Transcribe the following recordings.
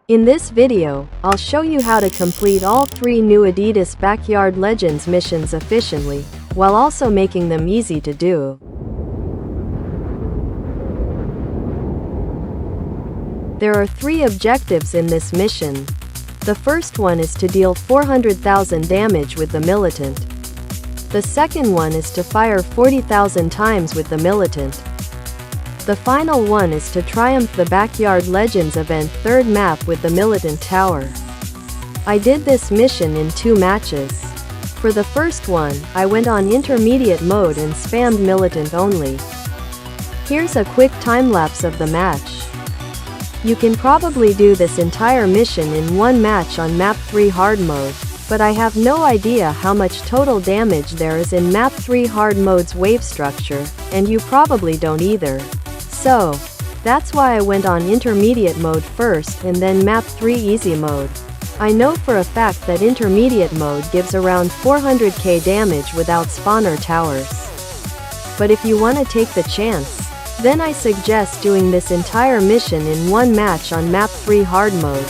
In this video, I'll show you how to complete all 3 new Adidas Backyard Legends missions efficiently, while also making them easy to do. There are 3 objectives in this mission. The first one is to deal 400,000 damage with the Militant. The second one is to fire 40,000 times with the Militant. The final one is to triumph the Backyard Legends event 3rd map with the Militant Tower. I did this mission in 2 matches. For the first one, I went on intermediate mode and spammed Militant only. Here's a quick time-lapse of the match. You can probably do this entire mission in 1 match on map 3 hard mode, but I have no idea how much total damage there is in map 3 hard mode's wave structure, and you probably don't either. So, that's why I went on intermediate mode first and then map 3 easy mode. I know for a fact that intermediate mode gives around 400k damage without spawner towers. But if you want to take the chance, then I suggest doing this entire mission in 1 match on map 3 hard mode.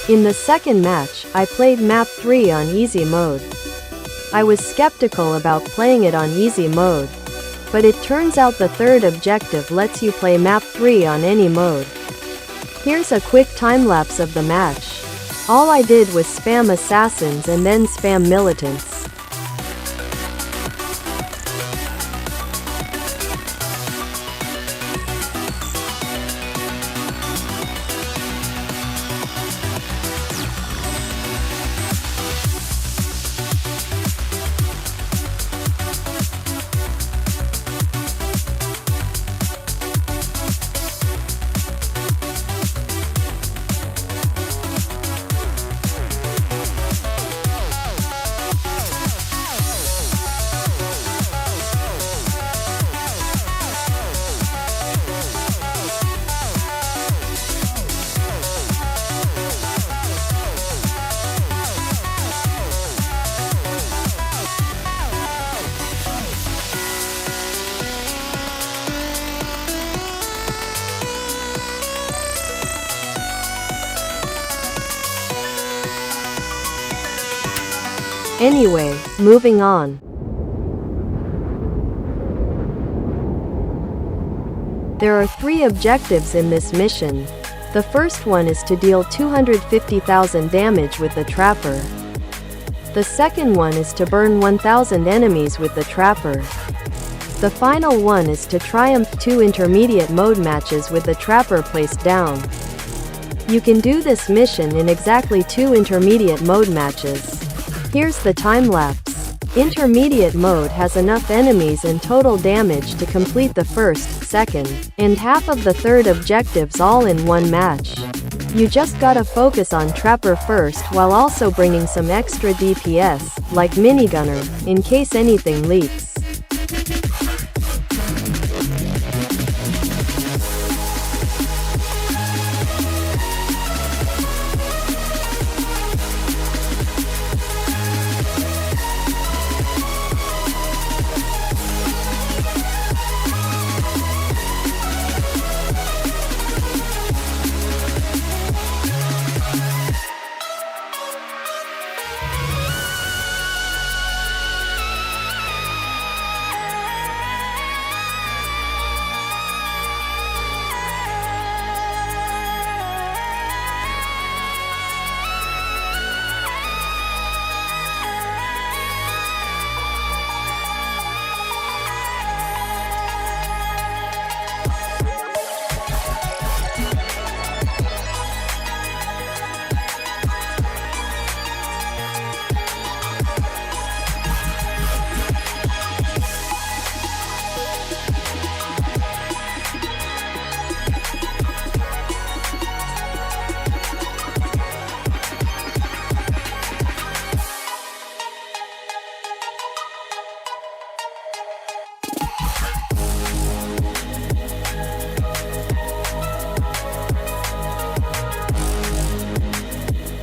In the second match, I played map 3 on easy mode. I was skeptical about playing it on easy mode, but it turns out the 3rd objective lets you play map 3 on any mode. Here's a quick time-lapse of the match. All I did was spam assassins and then spam militants. Anyway, moving on. There are 3 objectives in this mission. The first one is to deal 250,000 damage with the Trapper. The second one is to burn 1,000 enemies with the Trapper. The final one is to triumph 2 intermediate mode matches with the Trapper placed down. You can do this mission in exactly 2 intermediate mode matches. Here's the time-lapse. Intermediate mode has enough enemies and total damage to complete the 1st, 2nd, and half of the 3rd objectives all in 1 match. You just gotta focus on Trapper first while also bringing some extra DPS, like Minigunner, in case anything leaks.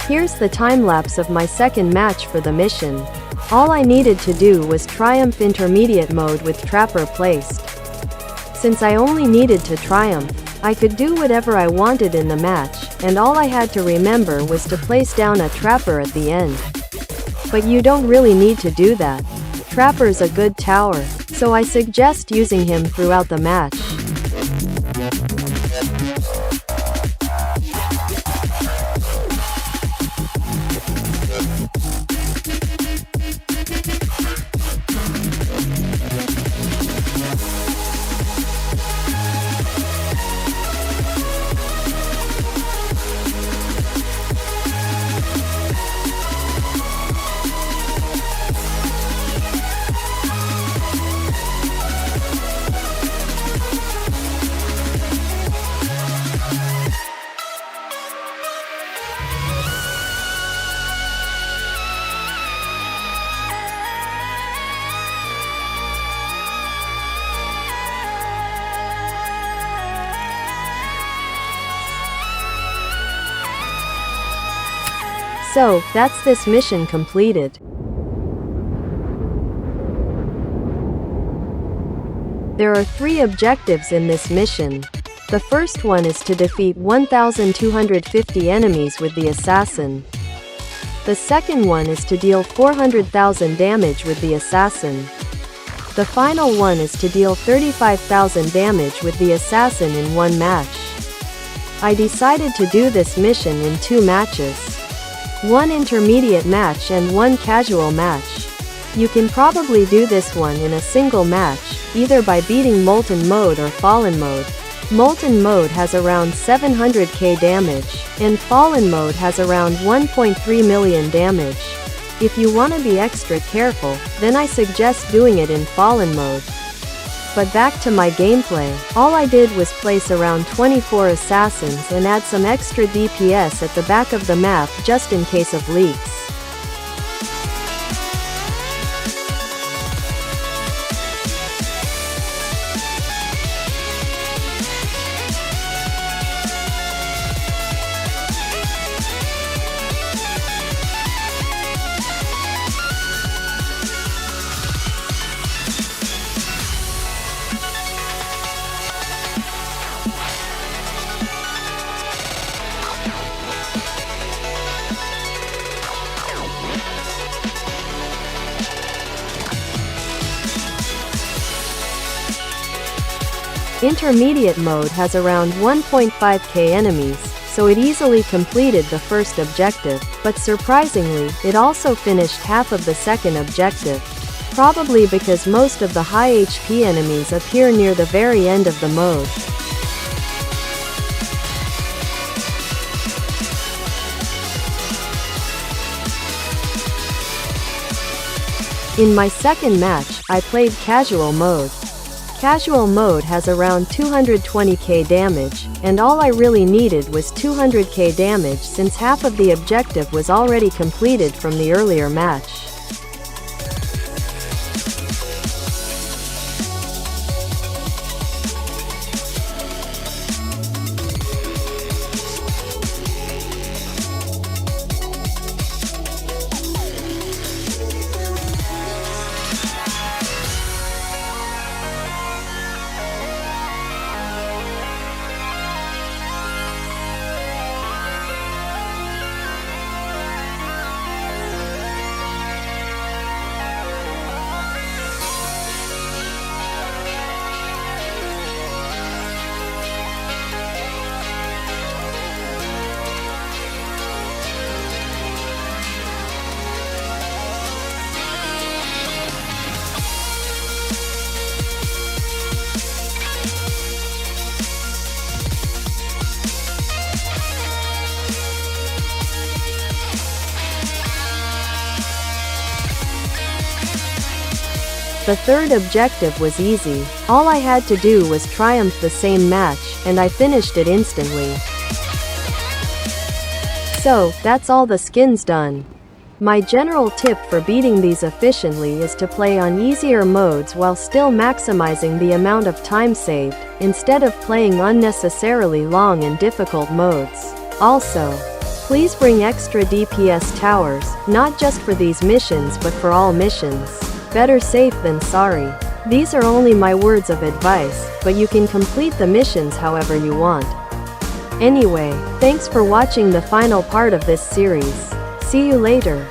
Here's the time-lapse of my second match for the mission. All I needed to do was triumph intermediate mode with trapper placed. Since I only needed to triumph, I could do whatever I wanted in the match, and all I had to remember was to place down a trapper at the end. But you don't really need to do that. Trapper's a good tower, so I suggest using him throughout the match. So, that's this mission completed. There are 3 objectives in this mission. The first one is to defeat 1,250 enemies with the assassin. The second one is to deal 400,000 damage with the assassin. The final one is to deal 35,000 damage with the assassin in one match. I decided to do this mission in 2 matches. One intermediate match and one casual match. You can probably do this one in a single match, either by beating Molten Mode or Fallen Mode. Molten Mode has around 700k damage, and Fallen Mode has around 1.3 million damage. If you want to be extra careful, then I suggest doing it in Fallen Mode. But back to my gameplay, all I did was place around 24 assassins and add some extra DPS at the back of the map just in case of leaks. Intermediate mode has around 1.5k enemies, so it easily completed the first objective, but surprisingly, it also finished half of the second objective. Probably because most of the high HP enemies appear near the very end of the mode. In my second match, I played casual mode. Casual mode has around 220k damage, and all I really needed was 200k damage since half of the objective was already completed from the earlier match. The third objective was easy. All I had to do was triumph the same match, and I finished it instantly. So, that's all the skins done. My general tip for beating these efficiently is to play on easier modes while still maximizing the amount of time saved, instead of playing unnecessarily long and difficult modes. Also, Please bring extra DPS towers, not just for these missions but for all missions. Better safe than sorry. These are only my words of advice, but you can complete the missions however you want. Anyway, thanks for watching the final part of this series. See you later.